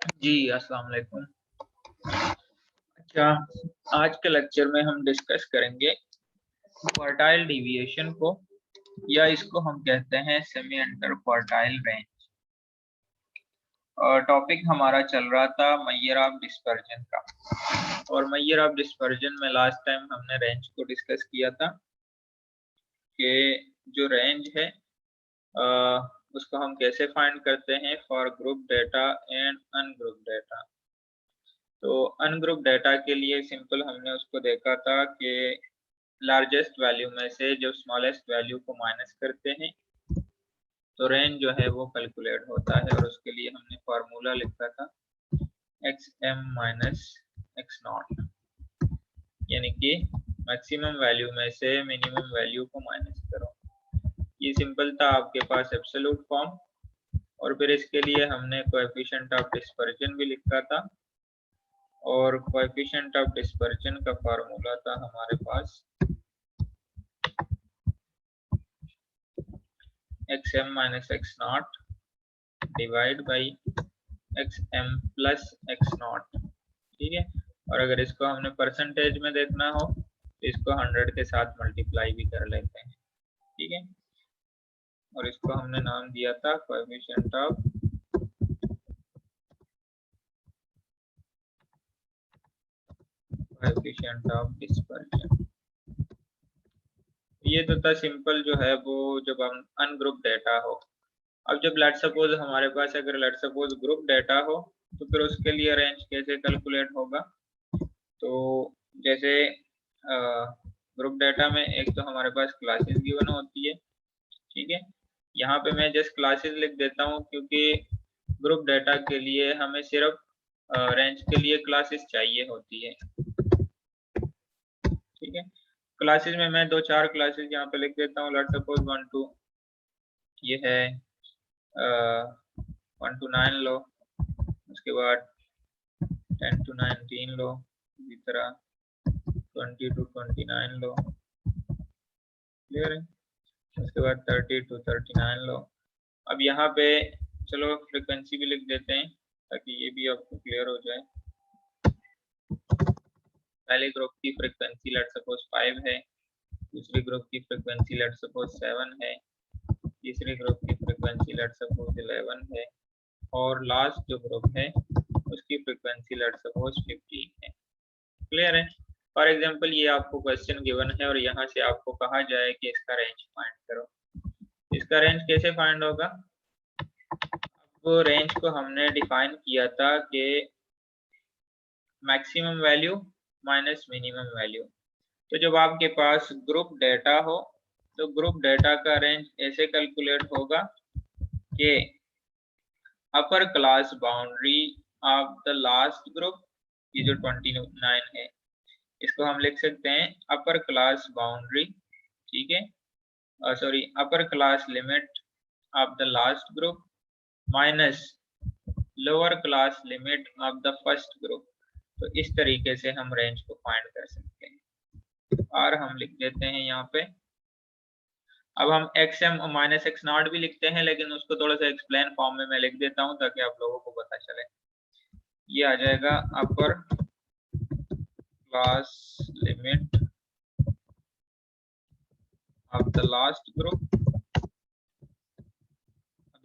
जी, अस्सलाम वालेकुम। अच्छा, आज के लेक्चर में हम डिस्कस करेंगे क्वार्टाइल डेविएशन को, या इसको हम कहते हैं सेमी इंटर क्वार्टाइल रेंज। और टॉपिक हमारा चल रहा था मेजर ऑफ डिस्पर्जन का, और मेजर ऑफ डिस्पर्जन में लास्ट टाइम हमने रेंज को डिस्कस किया था कि जो रेंज है उसको हम कैसे फाइंड करते हैं for group data and ungroup data. तो अनग्रुप डेटा के लिए सिंपल हमने उसको देखा था कि लार्जेस्ट वैल्यू में से जो स्मॉलेस्ट वैल्यू को माइनस करते हैं तो रेंज जो है वो कैलकुलेट होता है, और उसके लिए हमने फार्मूला लिखा था xm माइनस एक्स नॉट, यानी कि मैक्सिमम वैल्यू में से मिनिमम वैल्यू को माइनस करो। ये सिंपल था आपके पास एब्सोल्यूट फॉर्म, और फिर इसके लिए हमने कोएफिशिएंट ऑफ डिस्पर्जन भी लिखा था, और कोएफिशिएंट ऑफ डिस्पर्जन का फार्मूला था हमारे पास xm minus x not divide by xm plus x not. ठीक है, और अगर इसको हमने परसेंटेज में देखना हो तो इसको 100 के साथ मल्टीप्लाई भी कर लेते हैं। ठीक है, और इसको हमने नाम दिया था कोएफिशिएंट ऑफ डिस्पर्जन। ये तो था सिंपल जो है वो जब हम अनग्रुप डेटा हो। अब जब लेट सपोज हमारे पास अगर लेट सपोज ग्रुप डेटा हो तो फिर उसके लिए रेंज कैसे कैलकुलेट होगा। तो जैसे ग्रुप डेटा में एक तो हमारे पास क्लासेस गिवन होती है। ठीक है, यहाँ पे मैं जस्ट क्लासेस लिख देता हूँ क्योंकि ग्रुप डेटा के लिए हमें सिर्फ रेंज के लिए क्लासेस चाहिए होती है। ठीक है, क्लासेस में मैं 2-4 क्लासेस यहाँ पे लिख देता हूँ। लेट सपोज 1 to ये है 1 to 9 लो, उसके बाद 10 to 19 लो, इसी तरह 20 to 29 लो, क्लियर है। उसके बाद 30 to 39 लो। अब यहाँ पे चलो फ्रीक्वेंसी भी लिख देते हैं ताकि ये भी आपको क्लियर हो जाए। पहले ग्रुप की फ्रीक्वेंसी लेट सपोज 5 है, दूसरी ग्रुप की फ्रीक्वेंसी लेट सपोज 7 है, तीसरी ग्रुप की फ्रीक्वेंसी लेट सपोज 11 है, और लास्ट जो ग्रुप है उसकी फ्रीक्वेंसी लेट सपोज 15 है। क्लियर है। फॉर एग्जांपल ये आपको क्वेश्चन गिवन है और यहाँ से आपको कहा जाए कि इसका रेंज फाइंड करो। इसका रेंज कैसे फाइंड होगा? अब रेंज को हमने डिफाइन किया था कि maximum value minus minimum value. तो जब आपके पास ग्रुप डेटा हो तो ग्रुप डेटा का रेंज ऐसे कैलकुलेट होगा कि upper class boundary of the last group, ये जो 29 है, इसको हम लिख सकते हैं अपर क्लास बाउंड्री। ठीक है, sorry, upper class limit of the last group minus lower class limit of the first group. तो इस तरीके से हम रेंज को फाइंड कर सकते हैं, और हम लिख देते हैं यहाँ पे। अब हम xm और माइनस एक्स नॉट भी लिखते हैं, लेकिन उसको थोड़ा सा एक्सप्लेन फॉर्म में मैं लिख देता हूँ ताकि आप लोगों को पता चले। ये आ जाएगा upper class limit of the last group.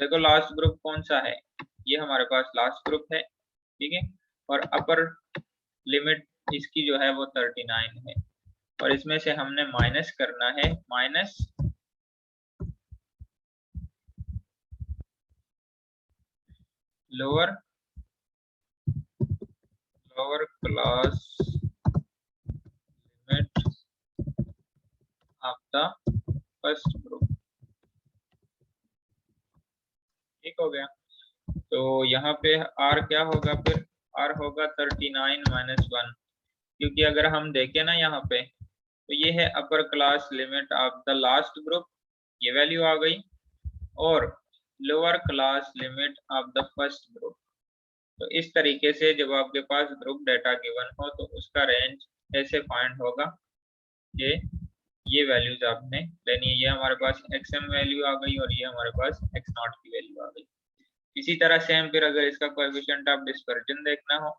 देखो लास्ट ग्रुप कौन सा है, ये हमारे पास लास्ट ग्रुप है। ठीक है, और अपर लिमिट इसकी जो है वो 39 है, और इसमें से हमने माइनस करना है minus lower class limit of the first group. ठीक हो गया। तो यहाँ पे r क्या होगा, फिर r होगा 39 माइनस 1, क्योंकि अगर हम देखें ना यहाँ पे तो ये है upper class limit of the last group, ये वैल्यू आ गई, और lower class limit of the first group. तो इस तरीके से जब आपके पास ग्रुप डेटा गिवन हो तो उसका रेंज ऐसे फाइंड होगा कि ये वैल्यूज आपने लेनी है। ये हमारे पास xm वैल्यू आ गई और ये हमारे पास x नॉट की वैल्यू आ गई। इसी तरह सेम फिर अगर इसका कोएफिशिएंट ऑफ डिस्पर्जन देखना हो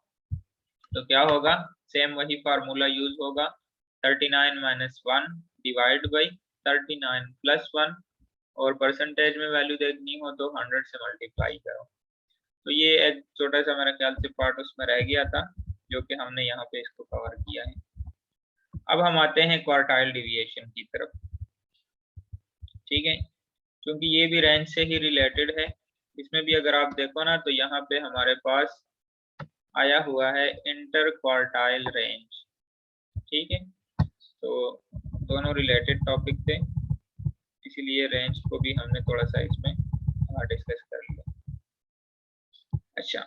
तो क्या होगा, सेम वही फार्मूला यूज होगा, 39 माइनस 1 डिवाइड बाई 39 प्लस 1, और परसेंटेज में वैल्यू देखनी हो तो 100 से मल्टीप्लाई करो। तो ये एक छोटा सा मेरे ख्याल से पार्ट उसमें रह गया था जो कि हमने यहाँ पे इसको कवर किया है। अब हम आते हैं क्वार्टाइल डिविएशन की तरफ, ठीक है, क्योंकि ये भी रेंज से ही रिलेटेड है। इसमें भी अगर आप देखो ना तो यहाँ पे हमारे पास आया हुआ है इंटर क्वार्टाइल रेंज, ठीक है, तो दोनों रिलेटेड टॉपिक थे, इसीलिए रेंज को भी हमने थोड़ा सा इसमें डिस्कस कर लिया। अच्छा,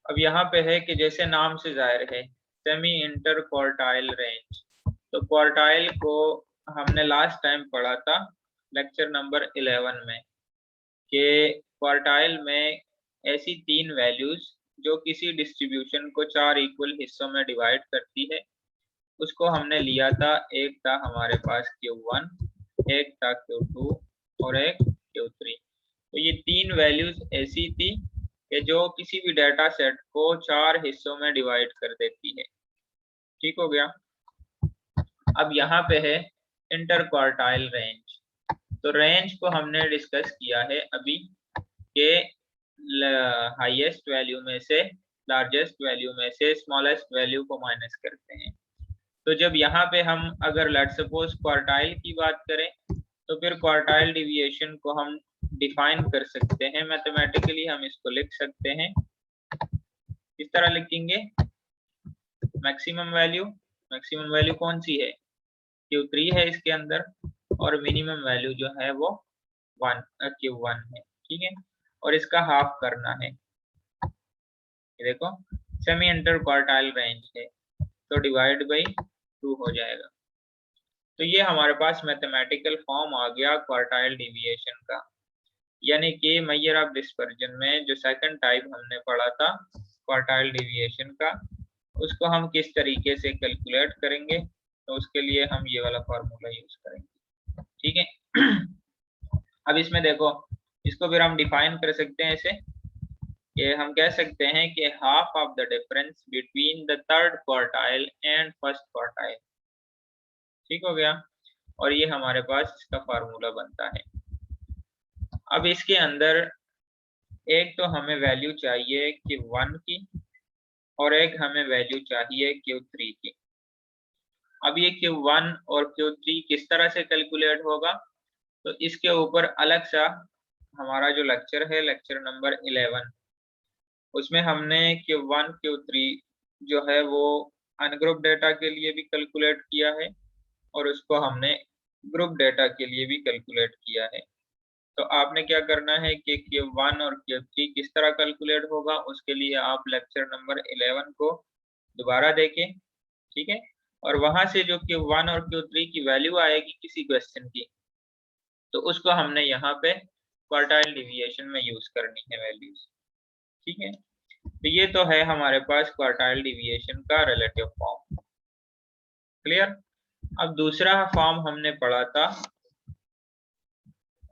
अब यहाँ पे है कि जैसे नाम से जाहिर है सेमी इंटर क्वार्टाइल रेंज, तो क्वार्टाइल को हमने लास्ट टाइम पढ़ा था लेक्चर नंबर 11 में कि क्वार्टाइल में ऐसी 3 वैल्यूज जो किसी डिस्ट्रीब्यूशन को 4 इक्वल हिस्सों में डिवाइड करती है, उसको हमने लिया था। एक था हमारे पास Q1, एक था Q2 और एक Q3। तो ये 3 वैल्यूज ऐसी थी कि जो किसी भी डाटा सेट को 4 हिस्सों में डिवाइड कर देती है, ठीक हो गया। अब यहाँ पे है इंटर क्वार्टाइल रेंज, तो रेंज को हमने डिस्कस किया है अभी के हाईएस्ट वैल्यू में से लार्जेस्ट वैल्यू में से स्मॉलेस्ट वैल्यू को माइनस करते हैं। तो जब यहाँ पे हम अगर लेट्स सपोज क्वार्टाइल की बात करें तो फिर क्वार्टाइल डिविएशन को हम डिफाइन कर सकते हैं मैथमेटिकली, हम इसको लिख सकते हैं, इस तरह लिखेंगे, मैक्सिमम वैल्यू कौन सी है, Q3 है इसके अंदर, और मिनिमम वैल्यू जो है वो Q1 है, ठीक है, और इसका हाफ करना है। ये देखो सेमी इंटर क्वार्टाइल रेंज है तो डिवाइड बाई 2 हो जाएगा। तो ये हमारे पास मैथमेटिकल फॉर्म आ गया क्वार्टाइल डिविएशन का, यानी कि मेजर ऑफ डिस्पर्जन में जो सेकंड टाइप हमने पढ़ा था क्वार्टाइल डिविएशन का, उसको हम किस तरीके से कैलकुलेट करेंगे, तो उसके लिए हम ये वाला फार्मूला यूज करेंगे, ठीक है। अब इसमें देखो, इसको फिर हम डिफाइन कर सकते हैं ऐसे, ये हम कह सकते हैं कि half of the difference between the third quartile and first quartile, ठीक हो गया, और ये हमारे पास इसका फार्मूला बनता है। अब इसके अंदर एक तो हमें वैल्यू चाहिए Q1 की और एक हमें वैल्यू चाहिए Q3 की। अब ये Q1 और Q3 किस तरह से कैलकुलेट होगा, तो इसके ऊपर अलग सा हमारा जो लेक्चर है लेक्चर नंबर 11, उसमें हमने Q1 Q3 जो है वो अनग्रुप डेटा के लिए भी कैलकुलेट किया है और उसको हमने ग्रुप डेटा के लिए भी कैलकुलेट किया है। तो आपने क्या करना है कि Q1 और Q3 किस तरह कैलकुलेट होगा, उसके लिए आप लेक्चर नंबर 11 को दोबारा देखें, ठीक है, और वहां से जो Q1 और Q3 की वैल्यू आएगी किसी क्वेश्चन की, तो उसको हमने यहाँ पे क्वार्टाइल डिविएशन में यूज करनी है वैल्यूज, ठीक है। तो ये तो है हमारे पास क्वार्टाइल डिविएशन का रिलेटिव फॉर्म, क्लियर। अब दूसरा फॉर्म हमने पढ़ा था,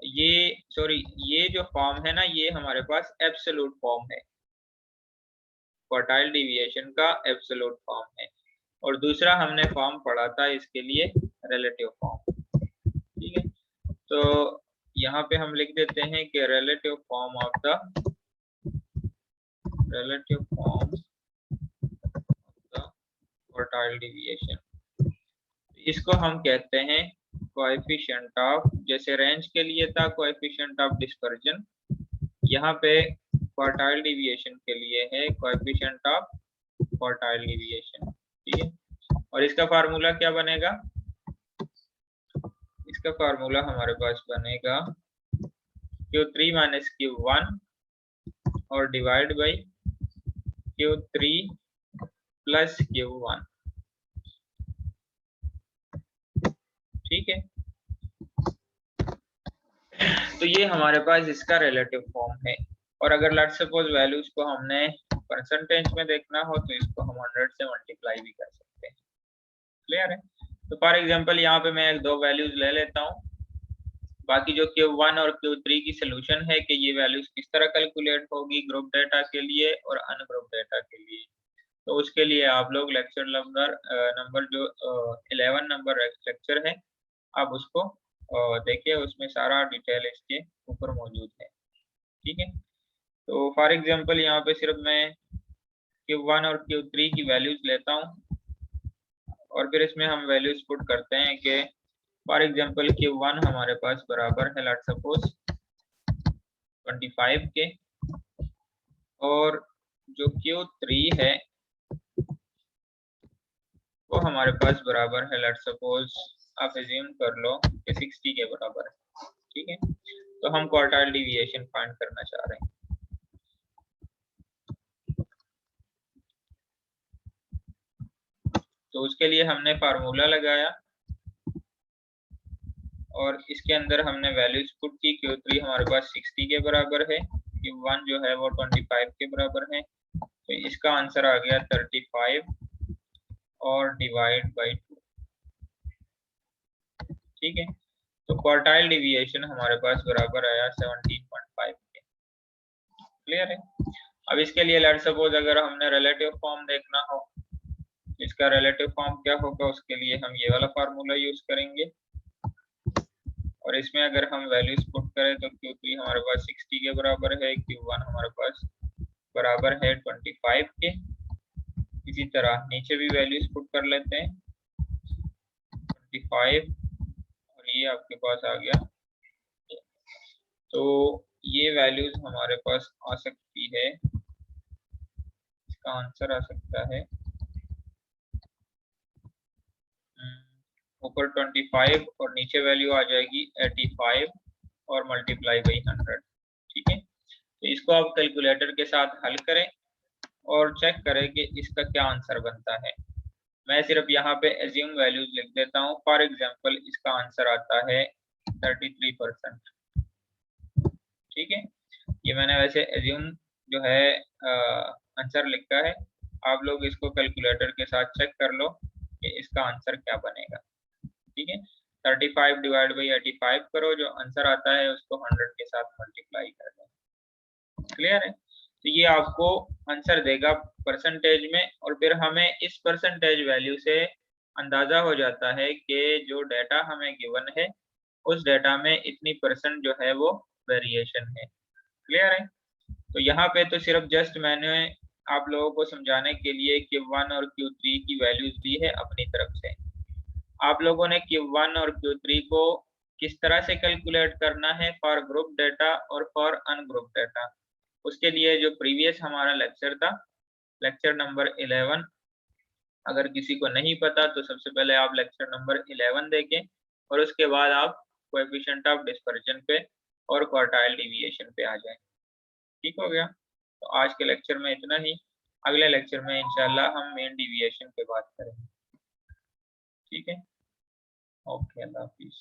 ये जो फॉर्म है ना, ये हमारे पास एब्सोल्यूट फॉर्म है, क्वार्टाइल डिविएशन का एब्सोल्यूट फॉर्म है, और दूसरा हमने फॉर्म पढ़ा था इसके लिए रिलेटिव फॉर्म, ठीक है। तो यहाँ पे हम लिख देते हैं कि relative form of the quartile deviation, इसको हम कहते हैं कोएफिशिएंट ऑफ, जैसे रेंज के लिए था कोएफिशिएंट ऑफ डिस्पर्जन, यहाँ पे क्वार्टाइल डिविएशन के लिए है कोएफिशिएंट ऑफ क्वार्टाइल डिविएशन, ठीक है। और इसका फार्मूला क्या बनेगा, इसका फार्मूला हमारे पास बनेगा Q3 माइनस Q1 और divide by Q3 plus Q1, ठीक है। तो ये हमारे पास इसका रिलेटिव फॉर्म है, और अगर लेट्स सपोज वैल्यूज को हमने परसेंटेज में देखना हो तो इसको हम 100 से मल्टीप्लाई भी कर सकते हैं, क्लियर है। तो फॉर एग्जांपल यहाँ पे मैं दो वैल्यूज ले लेता हूँ, बाकी जो Q1 और Q3 की सोल्यूशन है कि ये वैल्यूज किस तरह कैलकुलेट होगी ग्रुप डेटा के लिए और अनग्रुप डेटा के लिए। तो उसके लिए आप लोग लेक्चर नंबर जो 11 नंबर लेक्चर है आप उसको देखिए, उसमें सारा डिटेल इसके ऊपर मौजूद है। ठीक है, तो फॉर एग्जांपल यहाँ पे सिर्फ मैं Q1 और Q3 की वैल्यूज लेता हूँ और फिर इसमें हम वैल्यूज पुट करते हैं कि फॉर एग्जांपल Q1 हमारे पास बराबर है लेट्स सपोज 25 के, और जो Q3 है वो हमारे पास बराबर है लेट्स सपोज आप एज्यूम कर लो कि 60 के बराबर है। ठीक है, तो हम क्वार्टाइल डिविएशन फाइंड करना चाह रहे हैं। तो उसके लिए हमने फार्मूला लगाया और इसके अंदर हमने वैल्यूज पुट की। Q3 हमारे पास 60 के बराबर है, Q1 जो है वो 25 के बराबर है, तो इसका आंसर आ गया 35 और डिवाइड बाई 2। ठीक है, तो क्वार्टाइल डिविएशन हमारे पास बराबर आया 17.5 के। क्लियर है। अब इसके लिए लेट्स सपोज अगर हमने रिलेटिव फॉर्म देखना हो, इसका रिलेटिव फॉर्म क्या होगा, उसके लिए हम ये वाला फार्मूला यूज करेंगे और इसमें अगर हम वैल्यूज पुट करें तो Q3 हमारे पास 60 के बराबर है, Q1 हमारे पास बराबर है 25 के। इसी तरह नीचे भी वैल्यूज पुट कर लेते हैं 25 और ये आपके पास आ गया। तो ये वैल्यूज हमारे पास आ सकती है, इसका आंसर आ सकता है ऊपर 25 और नीचे वैल्यू आ जाएगी 85 और मल्टीप्लाई बाई 100। ठीक है, तो इसको आप कैलकुलेटर के साथ हल करें और चेक करें कि इसका क्या आंसर बनता है। मैं सिर्फ यहाँ पे एज्यूम वैल्यूज लिख देता हूँ। फॉर एग्जांपल इसका आंसर आता है 33%। ठीक है, ये मैंने वैसे एज्यूम जो है आंसर लिखा है, आप लोग इसको कैलकुलेटर के साथ चेक कर लो कि इसका आंसर क्या बनेगा। ठीक है, 35 डिवाइड बाई 85 करो, जो आंसर आता है उसको 100 के साथ मल्टीप्लाई कर दो। क्लियर है, तो ये आपको आंसर देगा परसेंटेज में, और फिर हमें इस परसेंटेज वैल्यू से अंदाजा हो जाता है कि जो डाटा हमें गिवन है उस डाटा में इतनी परसेंट जो है वो वेरिएशन है। क्लियर है, तो यहाँ पे तो सिर्फ जस्ट मैंने आप लोगों को समझाने के लिए Q1 और Q3 की वैल्यूज दी है अपनी तरफ से। आप लोगों ने Q1 और Q3 को किस तरह से कैलकुलेट करना है फॉर ग्रुप डाटा और फॉर अनग्रुप डाटा, उसके लिए जो प्रीवियस हमारा लेक्चर था, लेक्चर नंबर 11, अगर किसी को नहीं पता तो सबसे पहले आप लेक्चर नंबर 11 देखें और उसके बाद आप कोएफिशिएंट ऑफ डिस्पर्जन पे और क्वार्टाइल डिविएशन पे आ जाएं। ठीक हो गया, तो आज के लेक्चर में इतना ही। अगले लेक्चर में इंशाल्लाह हम मेन डिविएशन पे बात करेंगे। ठीक है, ओके, अल्लाह हाफिज।